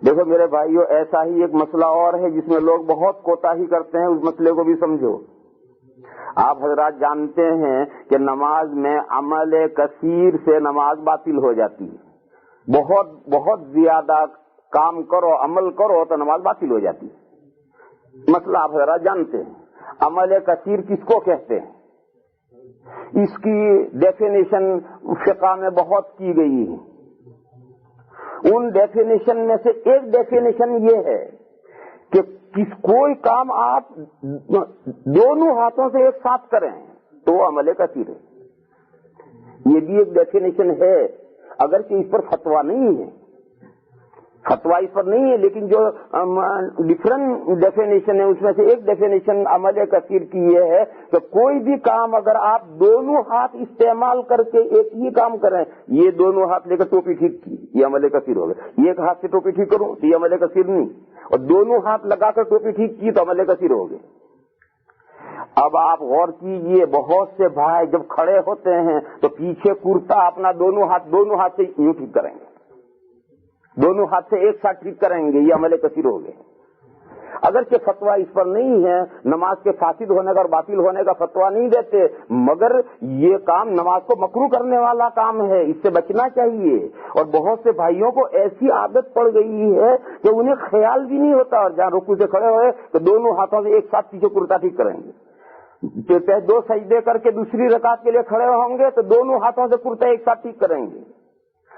دیکھو میرے بھائیوں، ایسا ہی ایک مسئلہ اور ہے جس میں لوگ بہت کوتاہی کرتے ہیں، اس مسئلے کو بھی سمجھو۔ آپ حضرات جانتے ہیں کہ نماز میں عمل کثیر سے نماز باطل ہو جاتی ہے۔ بہت بہت زیادہ کام کرو، عمل کرو تو نماز باطل ہو جاتی ہے۔ مسئلہ آپ حضرات جانتے ہیں۔ عمل کثیر کس کو کہتے ہیں؟ اس کی ڈیفینیشن فقہ میں بہت کی گئی ہے۔ ان ڈیفینیشن میں سے ایک ڈیفینیشن یہ ہے کہ کوئی کام آپ دونوں ہاتھوں سے ایک ساتھ کریں تو وہ عمل کثیر ہے۔ یہ بھی ایک ڈیفینیشن ہے، اگرچہ اس پر فتویٰ نہیں ہے، فتویٰ اس پر نہیں ہے، لیکن جو ڈفرنٹ ڈیفینیشن ہے اس میں سے ایک ڈیفینیشن عمل کثیر کی یہ ہے کہ کوئی بھی کام اگر آپ دونوں ہاتھ استعمال کر کے ایک ہی کام کریں، یہ دونوں ہاتھ لے کر ٹوپی ٹھیک کی، یہ عمل کثیر ہو گیا۔ یہ ایک ہاتھ سے ٹوپی ٹھیک کروں تو یہ عمل کثیر نہیں، اور دونوں ہاتھ لگا کر ٹوپی ٹھیک کی تو عمل کثیر ہو گئے۔ اب آپ غور کیجئے، بہت سے بھائی جب کھڑے ہوتے ہیں تو پیچھے کرتا اپنا دونوں ہاتھ سے یوں ٹھیک کریں گے، دونوں ہاتھ سے ایک ساتھ ٹھیک کریں گے، یہ عمل کثیر ہو گئے۔ اگرچہ فتویٰ اس پر نہیں ہے، نماز کے فاسد ہونے کا اور باطل ہونے کا فتویٰ نہیں دیتے، مگر یہ کام نماز کو مکروہ کرنے والا کام ہے، اس سے بچنا چاہیے۔ اور بہت سے بھائیوں کو ایسی عادت پڑ گئی ہے کہ انہیں خیال بھی نہیں ہوتا، اور جہاں رکوع سے کھڑے ہوئے تو دونوں ہاتھوں سے ایک ساتھ پیچھے کرتا ٹھیک کریں گے، دو سجدے کر کے دوسری رکعت کے لیے کھڑے ہوں گے تو دونوں ہاتھوں سے کرتا ایک ساتھ ٹھیک کریں گے۔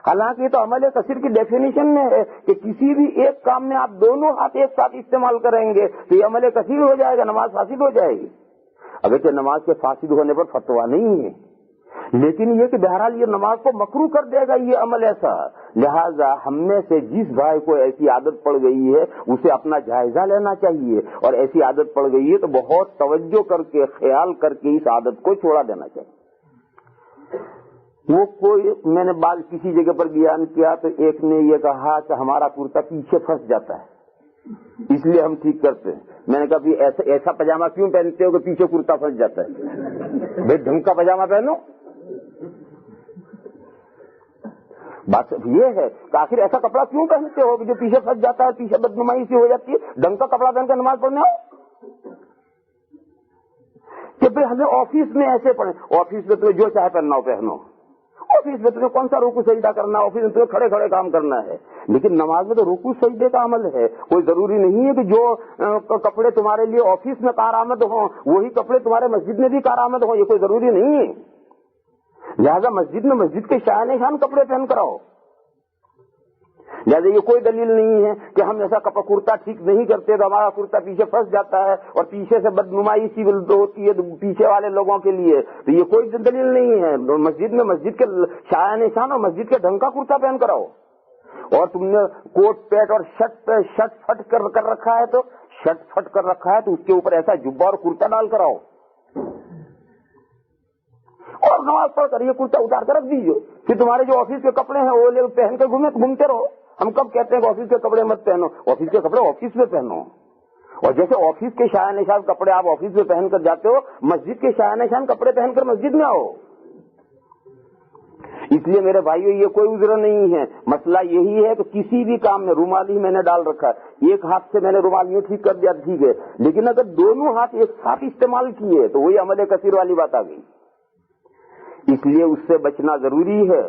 حالانکہ یہ تو عمل کثیر کی ڈیفینیشن میں ہے کہ کسی بھی ایک کام میں آپ دونوں ہاتھ ایک ساتھ استعمال کریں گے تو یہ عمل کثیر ہو جائے گا، نماز فاسد ہو جائے گی۔ اگرچہ نماز کے فاسد ہونے پر فتویٰ نہیں ہے، لیکن یہ کہ بہرحال یہ نماز کو مکروہ کر دے گا یہ عمل ایسا۔ لہذا ہم میں سے جس بھائی کو ایسی عادت پڑ گئی ہے اسے اپنا جائزہ لینا چاہیے، اور ایسی عادت پڑ گئی ہے تو بہت توجہ کر کے خیال کر کے اس عادت کو چھوڑا دینا چاہیے۔ وہ کوئی میں نے بات کسی جگہ پر بیان کیا تو ایک نے یہ کہا کہ ہمارا کرتا پیچھے پھنس جاتا ہے اس لیے ہم ٹھیک کرتے ہیں۔ میں نے کہا ایسا پاجامہ کیوں پہنتے ہو کہ پیچھے کرتا پھنس جاتا ہے؟ بھائی ڈھنگ کا پاجامہ پہنو۔ بات یہ ہے کہ آخر ایسا کپڑا کیوں پہنتے ہو کہ جو پیچھے پھنس جاتا ہے، پیچھے بدنمائی سی ہو جاتی ہے؟ ڈھنگ کا کپڑا پہن کر نماز پڑھنے آؤ کہ بھائی ہمیں آفس میں ایسے پڑھیں، آفس میں تمہیں جو چاہے پہننا ہو پہنو، آفس میں تمہیں کون سا رکوع سجدہ کرنا ہے، آفس میں تمہیں کھڑے کھڑے کام کرنا ہے، لیکن نماز میں تو رکوع سجدے کا عمل ہے۔ کوئی ضروری نہیں ہے کہ جو کپڑے تمہارے لیے آفس میں کارآمد ہوں وہی کپڑے تمہارے مسجد میں بھی کارآمد ہوں، یہ کوئی ضروری نہیں ہے۔ لہذا مسجد میں مسجد کے شاہ نشان کپڑے پہن کر آؤ۔ لہٰذا یہ کوئی دلیل نہیں ہے کہ ہم ایسا کرتا ٹھیک نہیں کرتے تو ہمارا کرتا پیچھے پھنس جاتا ہے اور پیچھے سے بدنمائی سی ہوتی ہے پیچھے والے لوگوں کے لیے، تو یہ کوئی دلیل نہیں ہے۔ مسجد میں مسجد کے شاہ نشان اور مسجد کے ڈھنگ کا کرتا پہن کر آؤ۔ اور تم نے کوٹ پیٹ اور شرٹ پھٹ کر رکھا ہے تو شرٹ پھٹ کر رکھا ہے تو اس کے اوپر ایسا جبہ اور کرتا ڈال کر آؤ اور نماز پڑھ کر یہ کرتا اتار کر رکھ دیجیے، پھر تمہارے جو آفس کے کپڑے ہیں وہ پہن کر گھومتے رہو۔ ہم کب کہتے ہیں کہ آفس کے کپڑے مت پہنو؟ آفس کے کپڑے آفس میں پہنو، اور جیسے آفس کے شاہ نشان کپڑے آپ آفس میں پہن کر جاتے ہو، مسجد کے شاہ نشان کپڑے پہن کر مسجد میں آؤ۔ اس لیے میرے بھائیو یہ کوئی عذر نہیں ہے، مسئلہ یہی ہے کہ کسی بھی کام میں رومال ہی میں نے ڈال رکھا ہے، ایک ہاتھ سے میں نے رومال یوں ٹھیک کر دیا ٹھیک ہے، لیکن اگر دونوں ہاتھ ایک ساتھ استعمال کیے تو وہی عمل کثیر والی بات آ گئی۔ اس لیے اس سے بچنا ضروری ہے۔